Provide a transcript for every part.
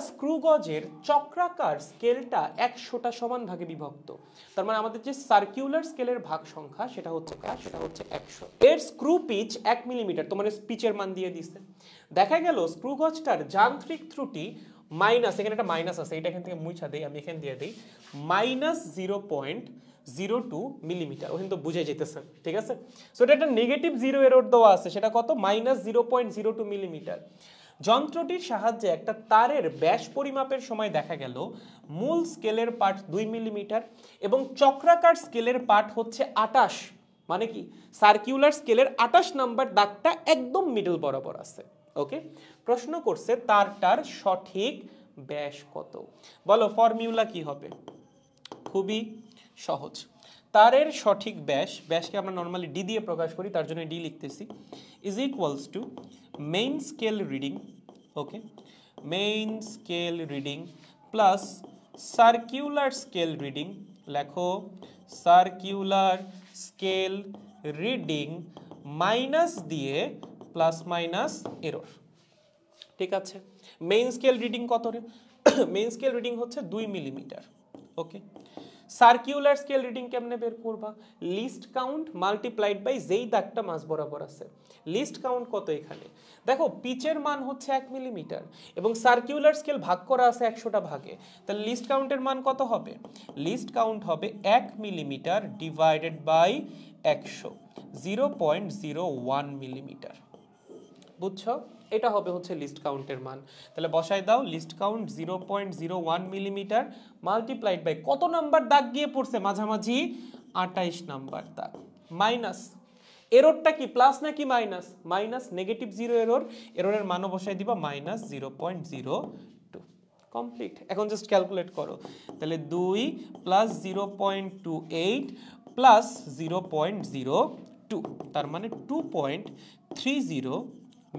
Screw গজের চক্রাকার স্কেলটা 100টা সমান ভাগে বিভক্ত, তার মানে আমাদের যে সার্কুলার স্কেলের ভাগ সংখ্যা সেটা হচ্ছে 100। এর স্ক্রু পিচ 1 মিলিমিটার, তোমার পিচের মান দিয়ে দিছে। দেখা গেল স্ক্রু গজটার যান্ত্রিক ত্রুটি মাইনাস, এখানে একটা মাইনাস আছে, এটা এখান থেকে মুছা দেই, আমি এখানে দিয়ে দিই -0.02 মিলিমিটার। ওখানে তো বুঝে যেতেছে, ঠিক আছে। সো এটা একটা নেগেটিভ জিরো এরর দেওয়া আছে, সেটা কত -0.02 মিলিমিটার। যন্ত্রটির সাহায্যে একটা তারের ব্যাস পরিমাপের সময় দেখা গেল মূল স্কেলের পার্ট 2 মিলিমিটার এবং চক্রাকার স্কেলের পার্ট হচ্ছে 28, মানে কি সার্কুলার স্কেলের 28 নাম্বার দাগটা একদম মিডল বরাবর আছে। ওকে, প্রশ্ন করছে তারটার সঠিক ব্যাস কত। বলো ফর্মুলা কি হবে? খুবই সহজ। তারের সঠিক ব্যাস, ব্যাসকে আমরা নর্মালি ডি দিয়ে প্রকাশ করি, তার জন্য ডি লিখতেছি, is equals to main scale reading, okay, main scale reading plus circular scale reading, লেখো সার্কুলার স্কেল রিডিং মাইনাস দিয়ে প্লাস মাইনাস এরর। ঠিক আছে, মেইন স্কেল রিডিং কত রে? মেইন স্কেল রিডিং হচ্ছে 2 মিলিমিটার। ওকে, সার্কুলার স্কেল রিডিং কেমনে বের করবা? লিস্ট কাউন্ট মাল্টিপ্লাইড বাই যেই দাগটা মাঝ বরাবর আছে। লিস্ট কাউন্ট কত এখানে? দেখো পিচের মান হচ্ছে 1 মিলিমিটার এবং সার্কুলার স্কেল ভাগ করা আছে 100টা ভাগে, তাহলে লিস্ট কাউন্টের মান কত হবে? লিস্ট কাউন্ট হবে 1 মিলিমিটার ডিভাইডেড বাই 100, 0.01 মিলিমিটার। বুঝছো? এটা হবে হচ্ছে লিস্ট কাউন্টের মান। তাহলে বসাই দাও least count 0.01 millimetre multiplied by কত নাম্বার দাগ গিয়ে পড়ছে মাঝামাঝি? 28 নাম্বার দাগ। মাইনাস এররটা কি প্লাস নাকি minus? Minus, negative zero error, এররের মানও বসাই দিবা -0.02। কমপ্লিট। এখন জাস্ট ক্যালকুলেট করো, তাহলে 2 প্লাস 0.28 প্লাস 0.02, তার মানে 2.30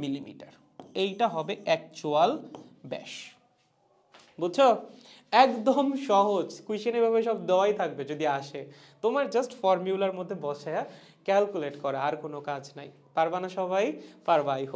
মিলিমিটার। এইটা হবে অ্যাকচুয়াল ব্যাস। বুঝছো? একদম সহজ, কোয়েশ্চেনে ভাবে সব দেওয়াই থাকবে যদি আসে, তোমার জাস্ট ফর্মুলার মধ্যে বসায়া ক্যালকুলেট করা, আর কোনো কাজ নাই। পারবা না সবাই? পারবা।